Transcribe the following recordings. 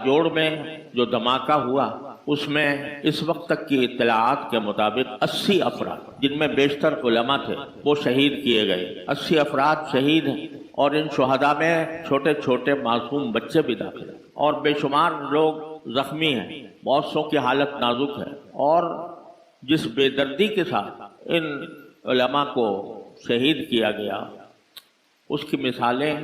جوڑ میں جو دھماکہ ہوا اس میں اس وقت تک کی اطلاعات کے مطابق 80 افراد جن میں بیشتر علماء تھے وہ شہید کیے گئے. 80 افراد شہید ہیں اور ان شہداء میں چھوٹے چھوٹے معصوم بچے بھی داخل ہیں اور بے شمار لوگ زخمی ہیں. بہت سو کی حالت نازک ہے اور جس بے دردی کے ساتھ ان علماء کو شہید کیا گیا اس کی مثالیں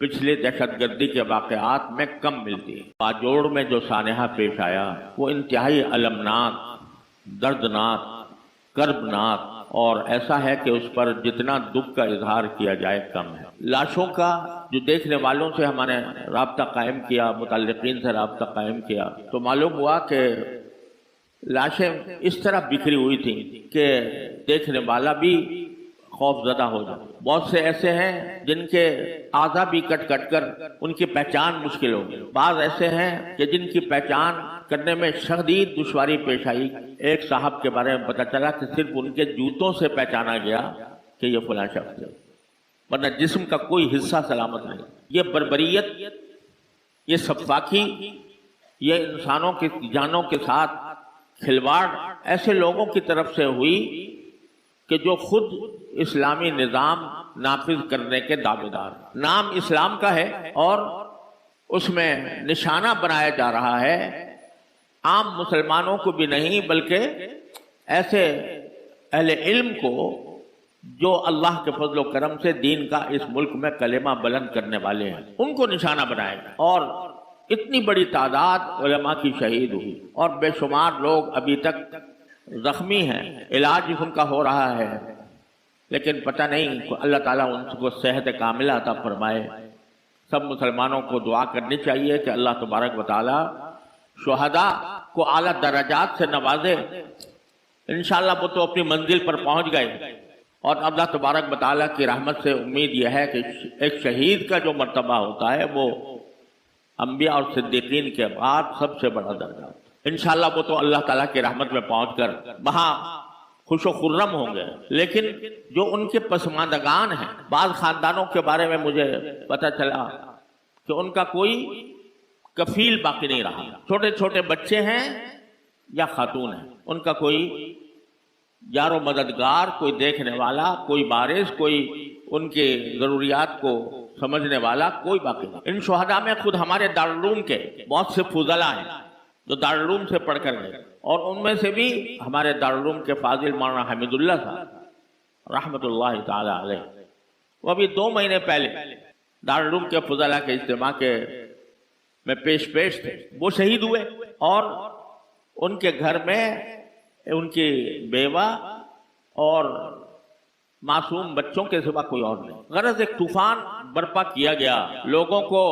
پچھلے دہشت گردی کے واقعات میں کم ملتی ہیں. باجوڑ میں جو سانحہ پیش آیا وہ انتہائی المناک، دردناک، کربناک اور ایسا ہے کہ اس پر جتنا دکھ کا اظہار کیا جائے کم ہے. لاشوں کا جو دیکھنے والوں سے ہم نے رابطہ قائم کیا، متعلقین سے رابطہ قائم کیا تو معلوم ہوا کہ لاشیں اس طرح بکھری ہوئی تھیں کہ دیکھنے والا بھی خوف زدہ ہو جائے. بہت سے ایسے ہیں جن کے اعضا بھی کٹ کٹ کر ان کی پہچان مشکل ہو گئی. بعض ایسے ہیں کہ جن کی پہچان کرنے میں شدید دشواری پیش آئی. ایک صاحب کے بارے میں پتہ چلا کہ صرف ان کے جوتوں سے پہچانا گیا کہ یہ فلاں شخص ہے، ورنہ جسم کا کوئی حصہ سلامت نہیں. یہ بربریت، یہ سفاکی، یہ انسانوں کی جانوں کے ساتھ کھلواڑ ایسے لوگوں کی طرف سے ہوئی کہ جو خود اسلامی نظام نافذ کرنے کے دعوے دار. نام اسلام کا ہے اور اس میں نشانہ بنایا جا رہا ہے عام مسلمانوں کو بھی نہیں بلکہ ایسے اہل علم کو جو اللہ کے فضل و کرم سے دین کا اس ملک میں کلمہ بلند کرنے والے ہیں، ان کو نشانہ بنائے گا. اور اتنی بڑی تعداد علماء کی شہید ہوئی اور بے شمار لوگ ابھی تک زخمی ہیں، علاج ان کا ہو رہا ہے، لیکن پتہ نہیں اللہ تعالیٰ ان کو صحت کاملہ عطا فرمائے. سب مسلمانوں کو دعا کرنی چاہیے کہ اللہ تبارک و تعالیٰ شہداء کو اعلیٰ درجات سے نوازے. انشاءاللہ وہ تو اپنی منزل پر پہنچ گئے اور اللہ تبارک و تعالیٰ کی رحمت سے امید یہ ہے کہ ایک شہید کا جو مرتبہ ہوتا ہے وہ انبیاء اور صدیقین کے بعد سب سے بڑا درجہ ہوتا ہے. انشاءاللہ وہ تو اللہ تعالیٰ کی رحمت میں پہنچ کر وہاں خوش و خرم ہوں گے. لیکن جو ان کے پسماندگان ہیں، بعض خاندانوں کے بارے میں مجھے پتہ چلا کہ ان کا کوئی کفیل باقی نہیں رہا. چھوٹے چھوٹے بچے ہیں یا خاتون ہیں، ان کا کوئی یار و مددگار، کوئی دیکھنے والا، کوئی وارث، کوئی ان کے ضروریات کو سمجھنے والا کوئی باقی نہیں. ان شہداء میں خود ہمارے دارالعلوم کے بہت سے فضلاء ہیں جو دارالعلوم سے پڑھ کر گئے اور ان میں سے بھی ہمارے دارالعلوم کے فاضل مولانا حمید اللہ صاحب رحمۃ اللہ تعالی علیہ، وہ ابھی 2 مہینے پہلے دارالعلوم کے فضلاء کے اجتماع میں پیش تھے. وہ شہید ہوئے اور ان کے گھر میں ان کی بیوہ اور معصوم بچوں کے سوا کوئی اور نہیں. غرض ایک طوفان برپا کیا گیا لوگوں کو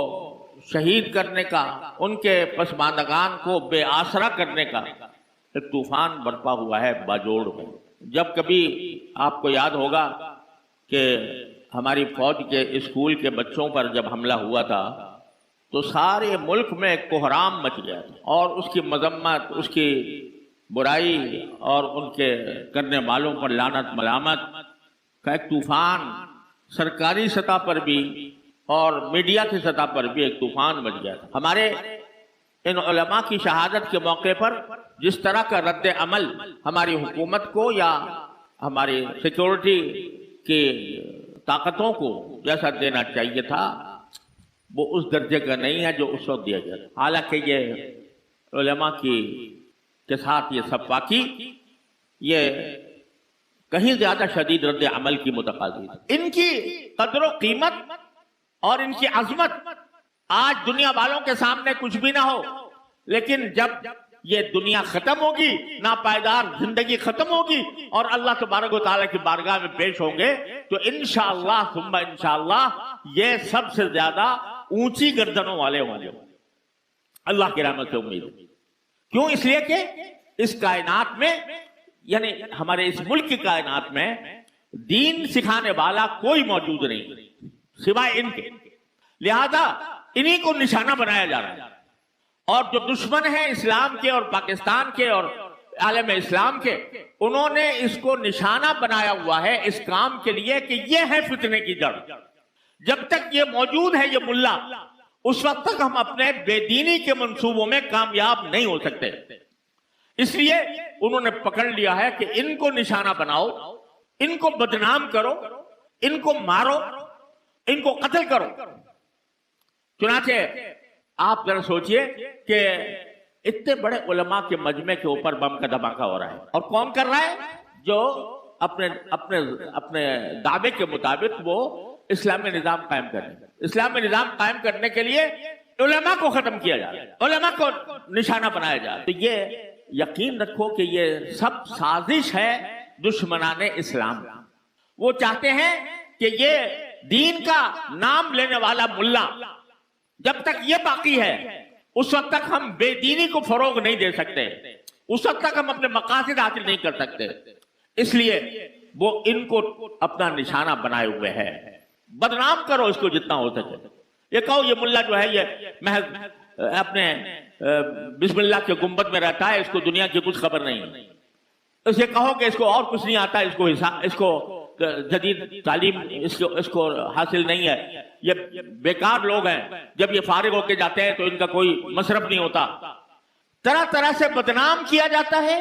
شہید کرنے کا، ان کے پسماندگان کو بے آسرا کرنے کا ایک طوفان برپا ہوا ہے باجوڑ میں. جب کبھی آپ کو یاد ہوگا کہ ہماری فوج کے اسکول کے بچوں پر جب حملہ ہوا تھا تو سارے ملک میں ایک کوہرام مچ گیا تھا اور اس کی مذمت، اس کی برائی اور ان کے کرنے والوں پر لعنت ملامت کا ایک طوفان سرکاری سطح پر بھی اور میڈیا کی سطح پر بھی ایک طوفان مچ گیا تھا. ہمارے ان علماء کی شہادت کے موقع پر جس طرح کا رد عمل ہماری حکومت کو یا ہماری سیکورٹی کی طاقتوں کو جیسا دینا چاہیے تھا وہ اس درجے کا نہیں ہے جو اس وقت دیا گیا. حالانکہ یہ علماء کے ساتھ یہ سفاکی یہ کہیں زیادہ شدید رد عمل کی متقاضی ہے. ان کی قدر و قیمت اور ان کی عظمت آج دنیا والوں کے سامنے کچھ بھی نہ ہو، لیکن جب یہ دنیا ختم ہوگی، ناپائیدار زندگی ختم ہوگی اور اللہ تبارک و تعالیٰ کی بارگاہ میں پیش ہوں گے تو انشاءاللہ ثم انشاءاللہ یہ سب سے زیادہ اونچی گردنوں والے ہوں گے. اللہ کی رحمت سے امید ہے. کیوں؟ اس لیے کہ اس کائنات میں یعنی ہمارے اس ملک کی کائنات میں دین سکھانے والا کوئی موجود نہیں سوائے ان کے. لہذا انہی کو نشانہ بنایا جا رہا ہے اور جو دشمن ہیں اسلام کے اور پاکستان کے اور عالم اسلام کے، انہوں نے اس کو نشانہ بنایا ہوا ہے اس کام کے لیے کہ یہ ہے فتنے کی جڑ. جب تک یہ موجود ہے یہ ملا اس وقت تک ہم اپنے بے دینی کے منصوبوں میں کامیاب نہیں ہو سکتے. اس لیے انہوں نے پکڑ لیا ہے کہ ان کو نشانہ بناؤ, ان کو بدنام کرو, ان کو مارو, ان کو قتل کرو. چنانچہ آپ ذرا سوچئے کہ اتنے بڑے علماء کے مجمع کے اوپر بم کا دھماکہ ہو رہا ہے, اور کون کر رہا ہے؟ جو اپنے دعوے کے مطابق وہ اسلامی نظام قائم کر رہے ہیں. اسلامی نظام قائم کرنے کے لیے علماء کو ختم کیا جا رہا ہے, علماء کو نشانہ بنایا جا رہا ہے. تو یہ یقین رکھو کہ یہ سب سازش ہے دشمنان اسلام. وہ چاہتے ہیں کہ یہ دین کا نام لینے والا ملا جب تک یہ باقی ہے اس وقت تک ہم بے دینی کو فروغ نہیں دے سکتے, اس وقت تک ہم اپنے مقاصد حاصل نہیں کر سکتے. اس لیے وہ ان کو اپنا نشانہ بنائے ہوئے ہے. بدنام کرو اس کو جتنا ہو سکے. یہ کہو یہ ملا جو ہے یہ محض اپنے بسم اللہ کے گنبد میں رہتا ہے, اس کو دنیا کی کچھ خبر نہیں. اسے کہو کہ اس کو اور کچھ نہیں آتا, اس کو جدید تعلیم اس کو حاصل نہیں ہے, یہ بیکار لوگ ہیں, جب یہ فارغ ہو کے جاتے ہیں تو ان کا کوئی مصرف نہیں ہوتا. طرح طرح سے بدنام کیا جاتا ہے,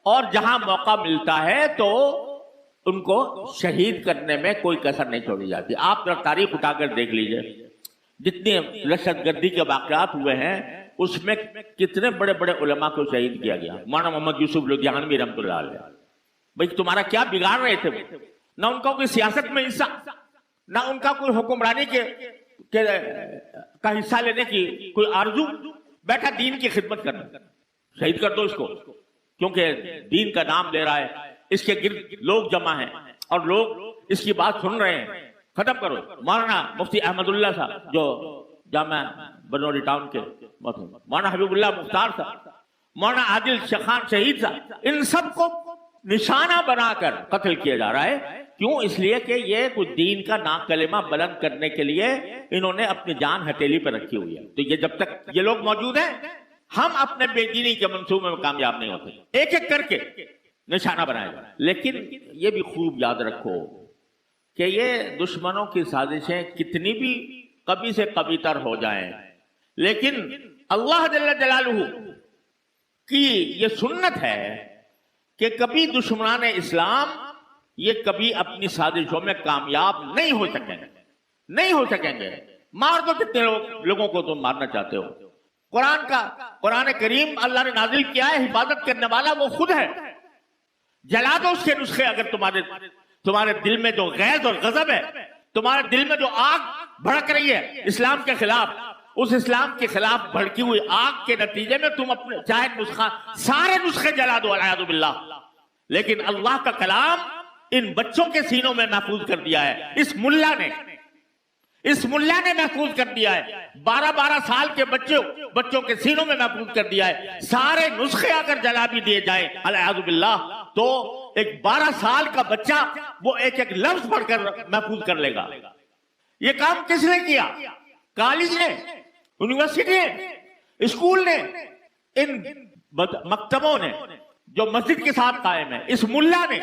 اور جہاں موقع ملتا ہے تو ان کو شہید کرنے میں کوئی کسر نہیں چھوڑی جاتی. آپ تاریخ اٹھا کر دیکھ لیجئے, جتنے دہشت گردی کے واقعات ہوئے ہیں اس میں کتنے بڑے بڑے علماء کو شہید کیا گیا. مولانا محمد یوسف لدھیانوی رحمۃ اللہ علیہ, بھئی تمہارا کیا بگاڑ رہے تھے؟ نہ ان کا کوئی سیاست میں حصہ, نہ ان کا کوئی حکمرانی کا حصہ لینے کی کوئی آرزو, بیٹھا دین کی خدمت کرنا. شہید کر دو اس کو, کیونکہ دین کا نام لے رہا ہے, اس کے گرد لوگ جمع ہیں اور لوگ اس کی بات سن رہے ہیں, ختم کرو. مولانا مفتی احمد اللہ صاحب جو جامعہ بنوری ٹاؤن کے, مولانا حبیب اللہ مختار صاحب, مولانا عادل شخان شہید صاحب, ان سب کو نشانہ بنا کر قتل کیا جا رہا ہے. کیوں؟ اس لیے کہ یہ کچھ دین کا نام کلمہ بلند کرنے کے لیے انہوں نے اپنی جان ہتھیلی پہ رکھی ہوئی ہے. تو یہ جب تک یہ لوگ موجود ہیں ہم اپنے بے دینی کے منصوبے میں کامیاب نہیں ہوتے. ایک ایک کر کے نشانہ بنائے گا. لیکن یہ بھی خوب یاد رکھو کہ یہ دشمنوں کی سازشیں کتنی بھی کبھی سے کبھی تر ہو جائیں, لیکن اللہ جل جلالہ کی یہ سنت ہے کہ کبھی دشمنان اسلام یہ کبھی اپنی سازشوں میں کامیاب نہیں ہو سکیں گے, نہیں ہو سکیں گے. مار دو کتنے لوگوں کو تم مارنا چاہتے ہو. قرآن کریم اللہ نے نازل کیا ہے, حفاظت کرنے والا وہ خود ہے. جلا دو اس کے نسخے. اگر تمہارے دل میں جو غیظ اور غضب ہے, تمہارے دل میں جو آگ بھڑک رہی ہے اسلام کے خلاف, اس اسلام کے خلاف بھڑکی ہوئی آگ کے نتیجے میں تم اپنے چاہے سارے نسخے جلا دو والعیاذ باللہ, لیکن اللہ کا کلام ان بچوں کے سینوں میں محفوظ کر دیا ہے. اس ملا نے محفوظ کر دیا ہے. 12 سال کے بچوں کے سینوں میں محفوظ کر دیا ہے. سارے نسخے اگر جلا بھی دیے جائیں والعیاذ باللہ تو ایک 12 سال کا بچہ وہ ایک ایک لفظ پڑھ کر محفوظ کر لے گا. یہ کام کس نے کیا؟ کالج نے, یونیورسٹی نے, اسکول نے, ان مکتبوں نے جو مسجد کے ساتھ قائم ہے, اس ملا نے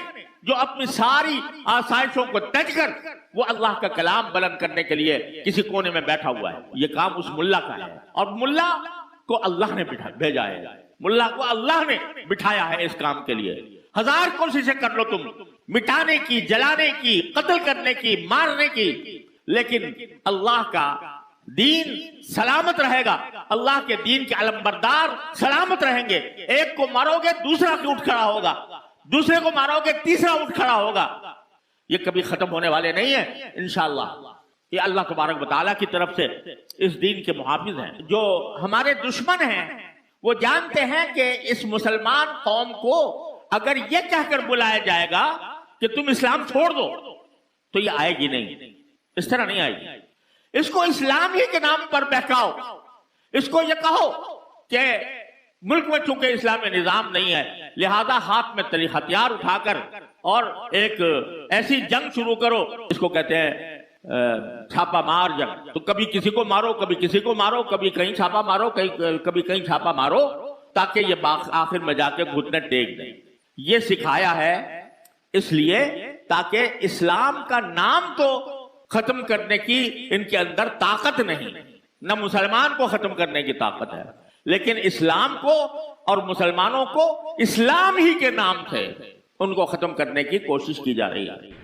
جو اپنی ساری آسائشوں کو تج کر وہ اللہ کا کلام بلند کرنے کے لیے کسی کونے میں بیٹھا ہوا ہے. یہ کام اس ملا کا ہے, اور ملا کو اللہ نے بھیجا ہے, ملا کو اللہ نے بٹھایا ہے اس کام کے لیے. 1000 کوششیں کر لو تم مٹانے کی, جلانے کی, قتل کرنے کی, مارنے کی, لیکن اللہ کا دین سلامت رہے گا. اللہ کے دین کے علمبردار سلامت رہیں گے. ایک کو مارو گے دوسرا اٹھ کھڑا ہوگا, دوسرے کو مارو گے تیسرا اٹھ کھڑا ہوگا. یہ کبھی ختم ہونے والے نہیں ہیں انشاءاللہ. یہ اللہ تبارک و تعالیٰ کی طرف سے اس دین کے محافظ ہیں. جو ہمارے دشمن ہیں وہ جانتے ہیں کہ اس مسلمان قوم کو اگر یہ کہہ کر بلایا جائے گا کہ تم اسلام چھوڑ دو تو یہ آئے گی نہیں, اس طرح نہیں آئے گی. اس کو اسلام ہی کے نام پر بہکاؤ, اس کو یہ کہو کہ ملک میں چونکہ اسلامی نظام نہیں ہے لہذا ہاتھ میں ہتھیار اٹھا کر اور ایک ایسی جنگ شروع کرو, اس کو کہتے ہیں چھاپا مار جنگ. تو کبھی کسی کو مارو, کبھی کسی کو مارو, کبھی کہیں چھاپا مارو, کبھی کہیں چھاپا مارو, تاکہ یہ آخر میں جا کے گھٹنے ٹیک دیں. یہ سکھایا ہے اس لیے تاکہ اسلام کا نام تو ختم کرنے کی ان کے اندر طاقت نہیں, نہ مسلمان کو ختم کرنے کی طاقت ہے، لیکن اسلام کو اور مسلمانوں کو اسلام ہی کے نام سے ان کو ختم کرنے کی کوشش کی جا رہی ہے۔